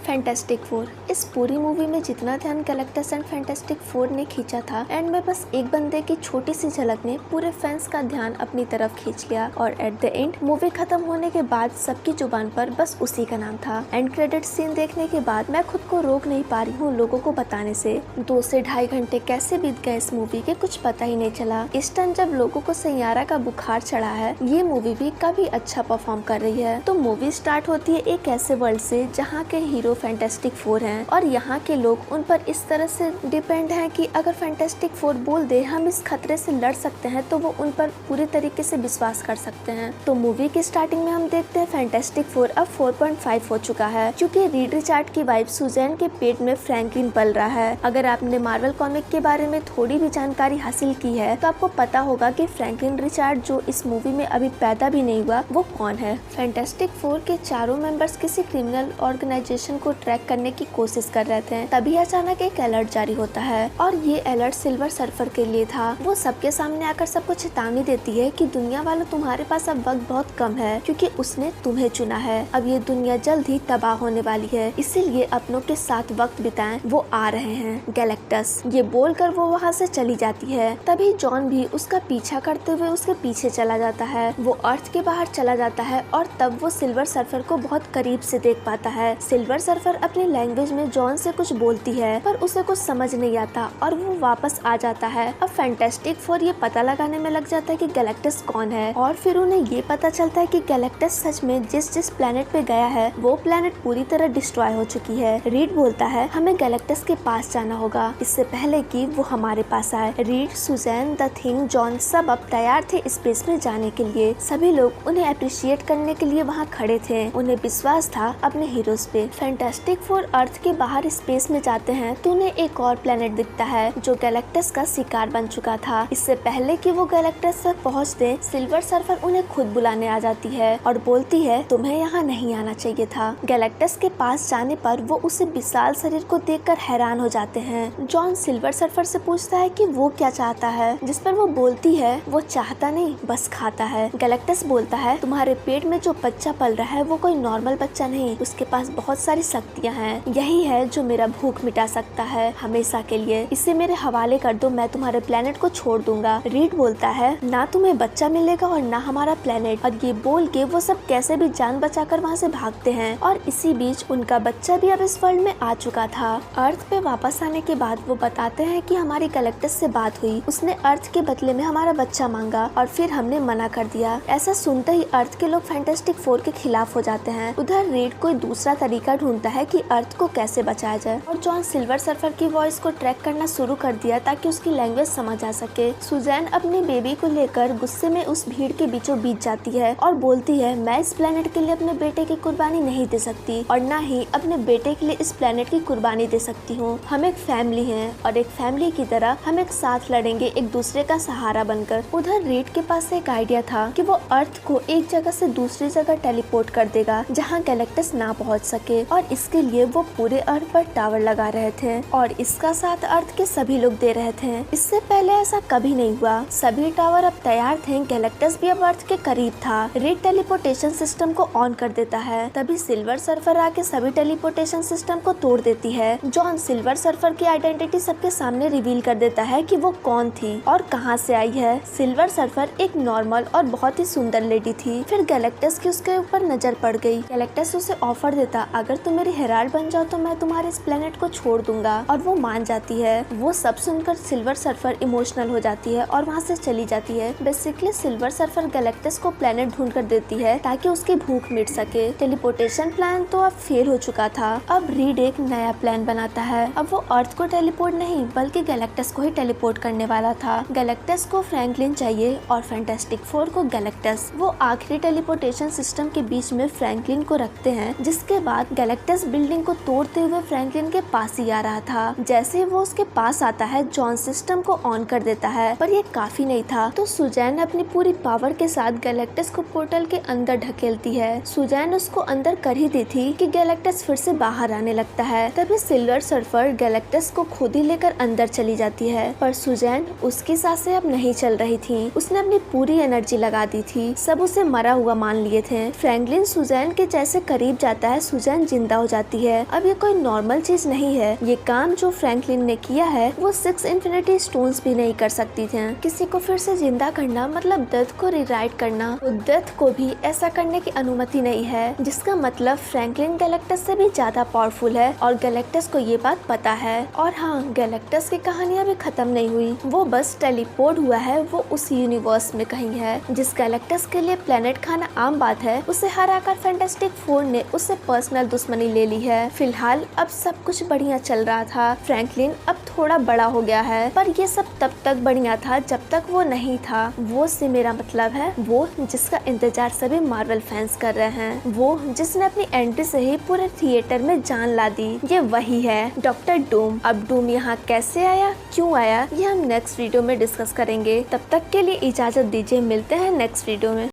Fantastic four. इस पूरी movie में जितना ध्यान गैलेक्टस एंड फैंटास्टिक फोर ने खींचा था, एंड में बस एक बंदे की छोटी सी झलक ने पूरे फैंस का ध्यान अपनी तरफ खींच लिया। और एट द एंड मूवी खत्म होने के बाद सबकी जुबान पर बस उसी का नाम था। एंड क्रेडिट सीन देखने के बाद मैं खुद को रोक नहीं पा रही हूँ लोगों को बताने से। 2 से ढाई घंटे कैसे बीत गए इस मूवी के कुछ पता ही नहीं चला। इस टाइम जब लोगों को सैयारा का बुखार चढ़ा है, ये मूवी भी काफी अच्छा परफॉर्म कर रही है। तो मूवी स्टार्ट होती है एक ऐसे वर्ल्ड से जहाँ के हीरो फैंटास्टिक फोर हैं, और यहाँ के लोग उन पर इस तरह से डिपेंड हैं कि अगर फैंटास्टिक फोर बोल दे हम इस खतरे से लड़ सकते हैं, तो वो उन पर पूरी तरीके से विश्वास कर सकते हैं। तो मूवी की स्टार्टिंग में हम देखते हैं फैंटास्टिक फोर अब 4.5 हो चुका है, क्योंकि रीड रिचार्ड की वाइफ सुजैन के पेट में फ्रैंकलिन पल रहा है। अगर आपने मार्वल कॉमिक के बारे में थोड़ी भी जानकारी हासिल की है, तो आपको पता होगा कि फ्रैंकलिन रिचार्ड जो इस मूवी में अभी पैदा भी नहीं हुआ, वो कौन है। फैंटास्टिक फोर के चारों मेंबर्स किसी क्रिमिनल ऑर्गेनाइजेशन को ट्रैक करने की कोशिश कर रहे थे, तभी अचानक एक अलर्ट जारी होता है, और ये अलर्ट सिल्वर सर्फर के लिए था। वो सबके सामने आकर सबको चेतावनी देती है कि दुनिया वालों तुम्हारे पास अब वक्त बहुत कम है, क्योंकि उसने तुम्हें चुना है। अब ये दुनिया जल्द ही तबाह होने वाली है, इसीलिए अपनों के साथ वक्त बिताएं, वो आ रहे हैं गैलेक्टस। ये बोलकर वो वहाँ से चली जाती है। तभी जॉन भी उसका पीछा करते हुए उसके पीछे चला जाता है। वो अर्थ के बाहर चला जाता है, और तब वो सिल्वर सर्फर को बहुत करीब से देख पाता है। सिल्वर सर्फर अपनी लैंग्वेज में जॉन से कुछ बोलती है, पर उसे कुछ समझ नहीं आता, और वो वापस आ जाता है। अब फैंटास्टिक फोर ये पता लगाने में लग जाता है कि गैलेक्टस कौन है, और फिर उन्हें ये पता चलता है कि गैलेक्टस सच में जिस प्लेनेट पे गया है, वो प्लेनेट पूरी तरह डिस्ट्रॉय हो चुकी है। रीड बोलता है हमें गैलेक्टस के पास जाना होगा, इससे पहले कि वो हमारे पास आए। Reed, Susan, the thing, John सब अब तैयार थे स्पेस में जाने के लिए। सभी लोग उन्हें अप्रिशिएट करने के लिए वहाँ खड़े थे। उन्हें विश्वास था अपने हीरोज पे। फैंटास्टिक फोर अर्थ के बाहर स्पेस में जाते हैं, तो उन्हें एक और प्लेनेट दिखता है जो गैलेक्टस का शिकार बन चुका था। इससे पहले कि वो गैलेक्टस तक पहुँचते, सिल्वर सर्फर उन्हें खुद बुलाने आ जाती है और बोलती है तुम्हें यहाँ नहीं आना चाहिए था। गैलेक्टस के पास जाने पर वो उसे विशाल शरीर को देखकर हैरान हो जाते हैं। जॉन सिल्वर सर्फर से पूछता है कि वो क्या चाहता है, जिस पर वो बोलती है वो चाहता नहीं, बस खाता है। गैलेक्टस बोलता है तुम्हारे पेट में जो बच्चा पल रहा है वो कोई नॉर्मल बच्चा नहीं, उसके पास बहुत सारी शक्तियाँ हैं। यही है जो मेरा भूख मिटा सकता है हमेशा के लिए। इसे मेरे हवाले कर दो, मैं तुम्हारे प्लेनेट को छोड़ दूंगा। रीड बोलता है ना तुम्हें बच्चा मिलेगा और ना हमारा प्लेनेट। और ये बोल के वो सब कैसे भी जान बचाकर वहाँ से भागते हैं, और इसी बीच उनका बच्चा भी अब इस वर्ल्ड में आ चुका था। अर्थ पे वापस आने के बाद वो बताते हैं कि हमारी गैलेक्टस से बात हुई, उसने अर्थ के बदले में हमारा बच्चा मांगा और फिर हमने मना कर दिया। ऐसा सुनते ही अर्थ के लोग फैंटास्टिक फोर के खिलाफ हो जाते हैं। उधर रीड कोई दूसरा तरीका ढूंढता है कि अर्थ को कैसे बचाया जाए, और जॉन सिल्वर सर्फर की वॉइस को ट्रैक करना शुरू कर दिया ताकि उसकी लैंग्वेज समझ आ सके। सुजैन अपनी बेबी को लेकर गुस्से में उस भीड़ के बीचों बीच जाती है और बोलती है मैं इस प्लेनेट के लिए अपने बेटे की कुर्बानी नहीं दे सकती, और ना ही अपने बेटे के लिए इस प्लेनेट की कुर्बानी दे सकती हूँ। हम एक फैमिली हैं, और एक फैमिली की तरह हम एक साथ लड़ेंगे, एक दूसरे का सहारा बनकर। उधर रीड के पास एक आइडिया था कि वो अर्थ को एक जगह से दूसरी जगह टेलीपोर्ट कर देगा जहाँ गैलेक्टस ना पहुँच सके, और इसके लिए वो पूरे अर्थ पर टावर लगा रहे थे, और इसका साथ अर्थ के सभी लोग दे रहे थे। इससे पहले ऐसा कभी नहीं हुआ। सभी टावर अब तैयार थे, गैलेक्टस भी अब अर्थ के करीब था। रीड टेलीपोर्टेशन सिस्टम को ऑन कर देता है, तभी सिल्वर सर्फर आके सभी टेलीपोर्टेशन सिस्टम को तोड़ देती है। जॉन सिल्वर सर्फर की आइडेंटिटी सबके सामने रिवील कर देता है कि वो कौन थी और कहां से आई है। सिल्वर सर्फर एक नॉर्मल और बहुत ही सुंदर लेडी थी। फिर गैलेक्टस की उसके ऊपर नजर पड़ गई। गैलेक्टस उसे ऑफर देता अगर तुम मेरी हेराल्ड बन जाओ तो मैं तुम्हारे इस प्लेनेट को छोड़ दूंगा, और वो मान जाती है। वो सब सुनकर सिल्वर सर्फर इमोशनल हो जाती है और वहाँ से चली जाती है। बेसिकली सिल्वर सर्फर गैलेक्टस को प्लेनेट ढूंढ कर देती है ताकि उसकी भूख मिट सके। टेलीपोर्टेशन प्लान तो अब फेल हो चुका था। अब रीड एक नया प्लान बनाता है। अब वो अर्थ को टेलीपोर्ट नहीं बल्कि गैलेक्टस को ही टेलीपोर्ट करने वाला था। गैलेक्टस को फ्रैंकलिन चाहिए और फैंटास्टिक फोर को गैलेक्टस। वो आखिरी टेलीपोर्टेशन सिस्टम के बीच में फ्रैंकलिन को रखते हैं, जिसके बाद गैलेक्टस बिल्डिंग को तोड़ते हुए फ्रैंकलिन के पास ही आ रहा था। जैसे ही वो उसके पास आता है, जॉन सिस्टम को ऑन कर देता है, पर ये काफी नहीं था, तो सुजैन अपनी पूरी पावर के साथ गैलेक्टस को पोर्टल के अंदर ढकेलती है। सुजैन उसको अंदर कर ही दी थी कि गैलेक्टस फिर से बाहर आने लगता है। तभी सिल्वर सर्फर गैलेक्टस को खुद ही लेकर अंदर चली जाती है, पर सुजैन उसकी सांसें अब नहीं चल रही थी। उसने अपनी पूरी एनर्जी लगा दी थी। सब उसे मरा हुआ मान लिए थे। फ्रैंकलिन सुजैन के जैसे करीब जाता है, सुजैन जिंदा पैदा हो जाती है। अब ये कोई नॉर्मल चीज नहीं है, ये काम जो फ्रैंकलिन ने किया है वो 6 इन्फिनिटी स्टोन्स भी नहीं कर सकती थी। किसी को फिर से जिंदा करना मतलब डेथ को रिराइट करना, तो डेथ को भी ऐसा करने की अनुमति नहीं है, जिसका मतलब फ्रैंकलिन गैलेक्टस से भी ज्यादा पावरफुल है और गैलेक्टस को ये बात पता है। और हाँ, गैलेक्टस की कहानी अभी खत्म नहीं हुई, वो बस टेलीपोर्ट हुआ है, वो उस यूनिवर्स में कहीं है। जिस गैलेक्टस के लिए प्लेनेट खाना आम बात है, उसे हराकर फैंटास्टिक फोर ने उससे पर्सनल दुश्मनी ले ली है। फिलहाल अब सब कुछ बढ़िया चल रहा था, फ्रैंकलिन अब थोड़ा बड़ा हो गया है, पर ये सब तब तक बढ़िया था जब तक वो नहीं था। वो से मेरा मतलब है वो जिसका इंतजार सभी मार्वल फैंस कर रहे हैं, वो जिसने अपनी एंट्री से ही पूरे थिएटर में जान ला दी, ये वही है डॉक्टर डूम। अब डूम यहाँ कैसे आया, क्यों आया, ये हम नेक्स्ट वीडियो में डिस्कस करेंगे। तब तक के लिए इजाजत दीजिए, मिलते हैं नेक्स्ट वीडियो में।